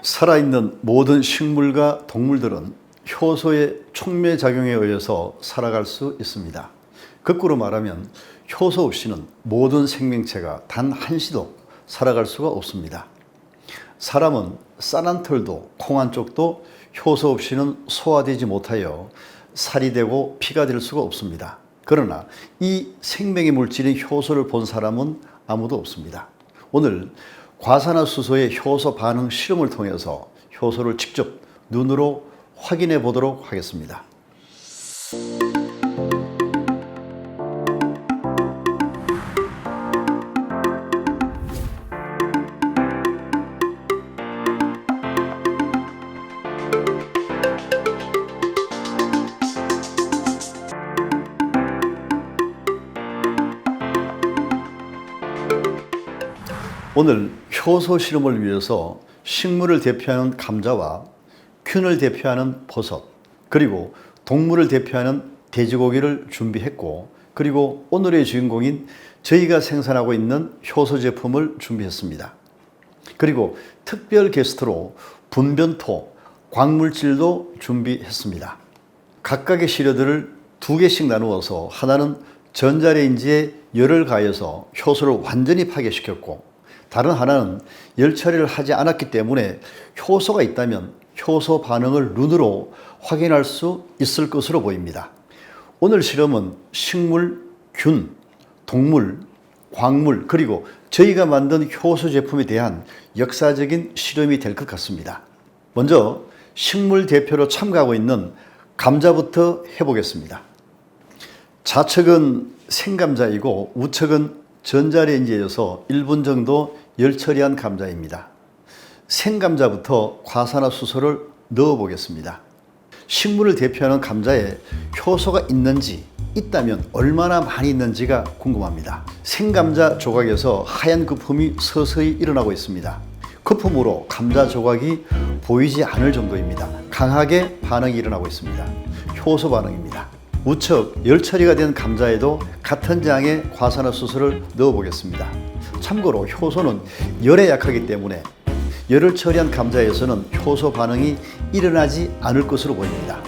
살아있는 모든 식물과 동물들은 효소의 촉매작용에 의해서 살아갈 수 있습니다. 거꾸로 말하면 효소 없이는 모든 생명체가 단 한시도 살아갈 수가 없습니다. 사람은 쌀 한 털도 콩 한 쪽도 효소 없이는 소화되지 못하여 살이 되고 피가 될 수가 없습니다. 그러나 이 생명의 물질인 효소를 본 사람은 아무도 없습니다. 오늘 과산화수소의 효소 반응 실험을 통해서 효소를 직접 눈으로 확인해 보도록 하겠습니다. 오늘 효소 실험을 위해서 식물을 대표하는 감자와 균을 대표하는 버섯, 그리고 동물을 대표하는 돼지고기를 준비했고, 그리고 오늘의 주인공인 저희가 생산하고 있는 효소 제품을 준비했습니다. 그리고 특별 게스트로 분변토, 광물질도 준비했습니다. 각각의 시료들을 2개씩 나누어서 하나는 전자레인지에 열을 가해서 효소를 완전히 파괴시켰고, 다른 하나는 열 처리를 하지 않았기 때문에 효소가 있다면 효소 반응을 눈으로 확인할 수 있을 것으로 보입니다. 오늘 실험은 식물, 균, 동물, 광물, 그리고 저희가 만든 효소 제품에 대한 역사적인 실험이 될 것 같습니다. 먼저 식물 대표로 참가하고 있는 감자부터 해보겠습니다. 좌측은 생감자이고 우측은 전자레인지에서 1분 정도 열 처리한 감자입니다. 생감자부터 과산화수소를 넣어 보겠습니다. 식물을 대표하는 감자에 효소가 있는지, 있다면 얼마나 많이 있는지가 궁금합니다. 생감자 조각에서 하얀 거품이 서서히 일어나고 있습니다. 거품으로 감자 조각이 보이지 않을 정도입니다. 강하게 반응이 일어나고 있습니다. 효소 반응입니다. 우측 열 처리가 된 감자에도 같은 양의 과산화수소를 넣어 보겠습니다. 참고로 효소는 열에 약하기 때문에 열을 처리한 감자에서는 효소 반응이 일어나지 않을 것으로 보입니다.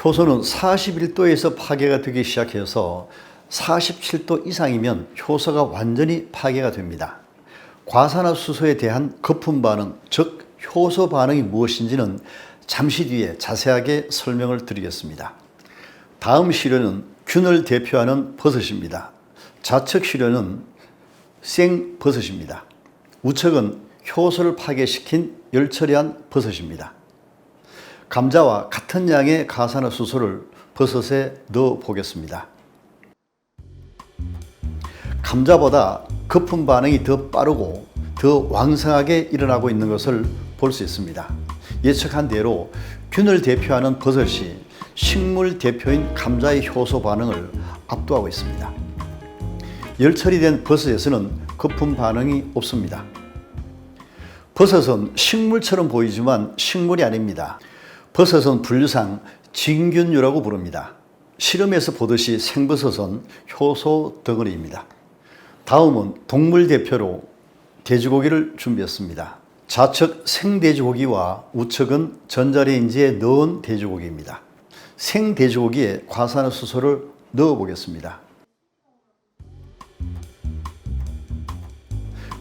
효소는 41도에서 파괴가 되기 시작해서 47도 이상이면 효소가 완전히 파괴가 됩니다. 과산화수소에 대한 거품 반응, 즉 효소 반응이 무엇인지는 잠시 뒤에 자세하게 설명을 드리겠습니다. 다음 시료는 균을 대표하는 버섯입니다. 좌측 시료는 생버섯입니다. 우측은 효소를 파괴시킨 열 처리한 버섯입니다. 감자와 같은 양의 과산화수소를 버섯에 넣어 보겠습니다. 감자보다 거품 반응이 더 빠르고 더 왕성하게 일어나고 있는 것을 볼 수 있습니다. 예측한 대로 균을 대표하는 버섯이 식물 대표인 감자의 효소 반응을 압도하고 있습니다. 열 처리된 버섯에서는 거품 반응이 없습니다. 버섯은 식물처럼 보이지만 식물이 아닙니다. 버섯은 분류상 진균류라고 부릅니다. 실험에서 보듯이 생버섯은 효소 덩어리입니다. 다음은 동물 대표로 돼지고기를 준비했습니다. 좌측 생돼지고기와 우측은 전자레인지에 넣은 돼지고기입니다. 생돼지고기에 과산화수소를 넣어 보겠습니다.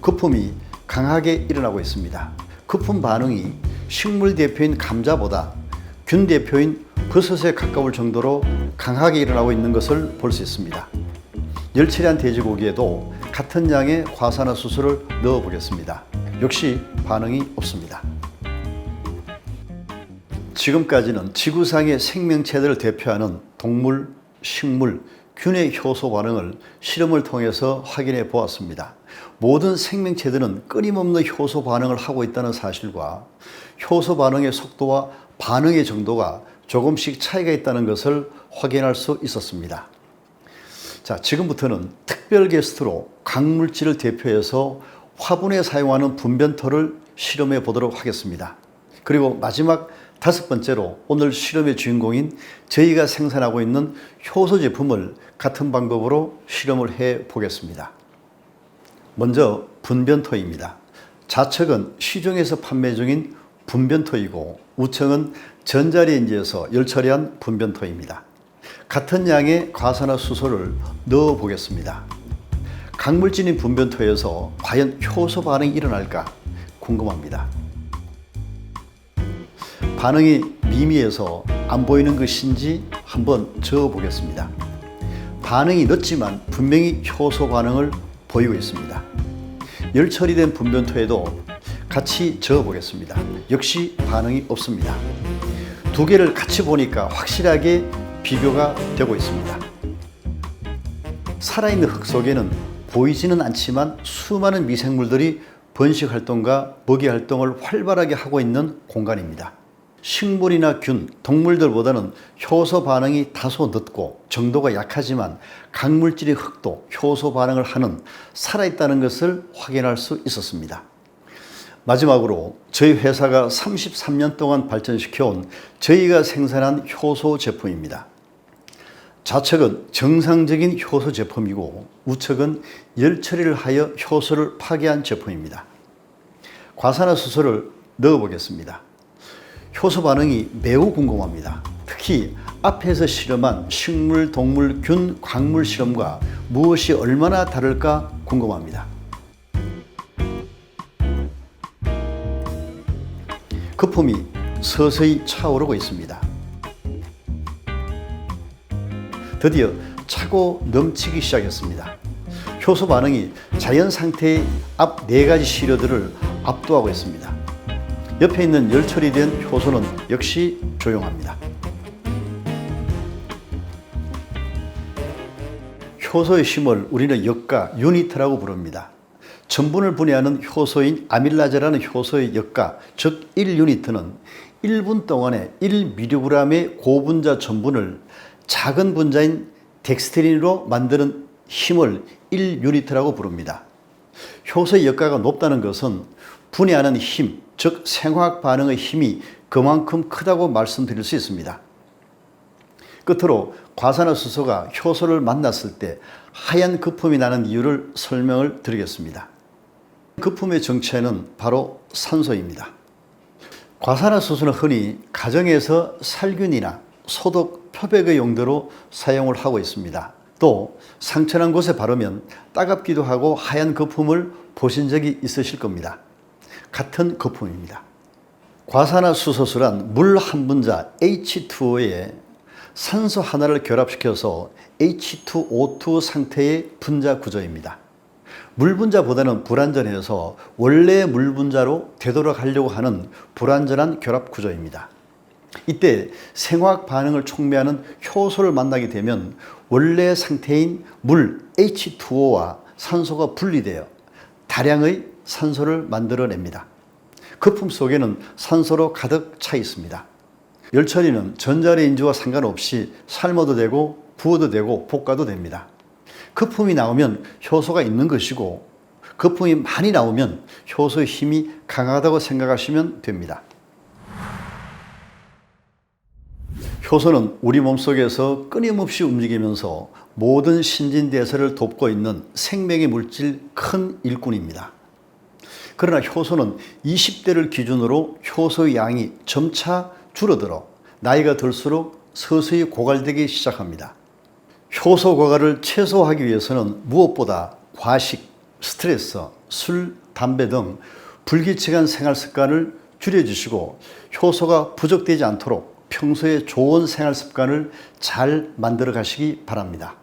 거품이 강하게 일어나고 있습니다. 거품 반응이 식물 대표인 감자보다 균 대표인 버섯에 가까울 정도로 강하게 일어나고 있는 것을 볼 수 있습니다. 열 처리한 돼지고기에도 같은 양의 과산화수소를 넣어 보겠습니다. 역시 반응이 없습니다. 지금까지는 지구상의 생명체들을 대표하는 동물, 식물, 균의 효소 반응을 실험을 통해서 확인해 보았습니다. 모든 생명체들은 끊임없는 효소 반응을 하고 있다는 사실과 효소 반응의 속도와 반응의 정도가 조금씩 차이가 있다는 것을 확인할 수 있었습니다. 자, 지금부터는 특별 게스트로 광물질을 대표해서 화분에 사용하는 분변토를 실험해 보도록 하겠습니다. 그리고 마지막 5번째로 오늘 실험의 주인공인 저희가 생산하고 있는 효소 제품을 같은 방법으로 실험을 해 보겠습니다. 먼저 분변토입니다. 좌측은 시중에서 판매 중인 분변토이고 우측은 전자레인지에서 열 처리한 분변토입니다. 같은 양의 과산화수소를 넣어 보겠습니다. 강물질인 분변토에서 과연 효소 반응이 일어날까 궁금합니다. 반응이 미미해서 안 보이는 것인지 한번 저어 보겠습니다. 반응이 늦지만 분명히 효소 반응을 보이고 있습니다. 열 처리된 분변토에도 같이 저어 보겠습니다. 역시 반응이 없습니다. 두 개를 같이 보니까 확실하게 비교가 되고 있습니다. 살아있는 흙 속에는 보이지는 않지만 수많은 미생물들이 번식 활동과 먹이 활동을 활발하게 하고 있는 공간입니다. 식물이나 균, 동물들보다는 효소 반응이 다소 늦고 정도가 약하지만 강물질의 흙도 효소 반응을 하는 살아있다는 것을 확인할 수 있었습니다. 마지막으로 저희 회사가 33년 동안 발전시켜온 저희가 생산한 효소 제품입니다. 좌측은 정상적인 효소 제품이고 우측은 열 처리를 하여 효소를 파괴한 제품입니다. 과산화수소를 넣어 보겠습니다. 효소 반응이 매우 궁금합니다. 특히 앞에서 실험한 식물, 동물, 균, 광물 실험과 무엇이 얼마나 다를까 궁금합니다. 거품이 서서히 차오르고 있습니다. 드디어 차고 넘치기 시작했습니다. 효소 반응이 자연 상태의 앞 4가지 시료들을 압도하고 있습니다. 옆에 있는 열 처리된 효소는 역시 조용합니다. 효소의 힘을 우리는 역가, 유니트라고 부릅니다. 전분을 분해하는 효소인 아밀라제라는 효소의 역가, 즉 1유니트는 1분 동안에 1mg의 고분자 전분을 작은 분자인 덱스트린으로 만드는 힘을 1유니트라고 부릅니다. 효소의 역가가 높다는 것은 분해하는 힘, 즉 생화학 반응의 힘이 그만큼 크다고 말씀드릴 수 있습니다. 끝으로 과산화수소가 효소를 만났을 때 하얀 거품이 나는 이유를 설명을 드리겠습니다. 거품의 정체는 바로 산소입니다. 과산화수소는 흔히 가정에서 살균이나 소독, 표백의 용도로 사용을 하고 있습니다. 또 상처난 곳에 바르면 따갑기도 하고 하얀 거품을 보신 적이 있으실 겁니다. 같은 거품입니다. 과산화수소수란 물 한 분자 H2O에 산소 하나를 결합시켜서 H2O2 상태의 분자 구조입니다. 물 분자보다는 불완전해서 원래 물 분자로 되돌아가려고 하는 불완전한 결합 구조입니다. 이때 생화학 반응을 촉매하는 효소를 만나게 되면 원래 상태인 물 H2O와 산소가 분리되어 다량의 산소를 만들어냅니다. 거품 속에는 산소로 가득 차 있습니다. 열 처리는 전자레인지와 상관없이 삶아도 되고 구워도 되고 볶아도 됩니다. 거품이 나오면 효소가 있는 것이고 거품이 많이 나오면 효소의 힘이 강하다고 생각하시면 됩니다. 효소는 우리 몸속에서 끊임없이 움직이면서 모든 신진대사를 돕고 있는 생명의 물질 큰 일꾼입니다. 그러나 효소는 20대를 기준으로 효소의 양이 점차 줄어들어 나이가 들수록 서서히 고갈되기 시작합니다. 효소 고갈을 최소화하기 위해서는 무엇보다 과식, 스트레스, 술, 담배 등 불규칙한 생활 습관을 줄여주시고 효소가 부족되지 않도록 평소에 좋은 생활 습관을 잘 만들어 가시기 바랍니다.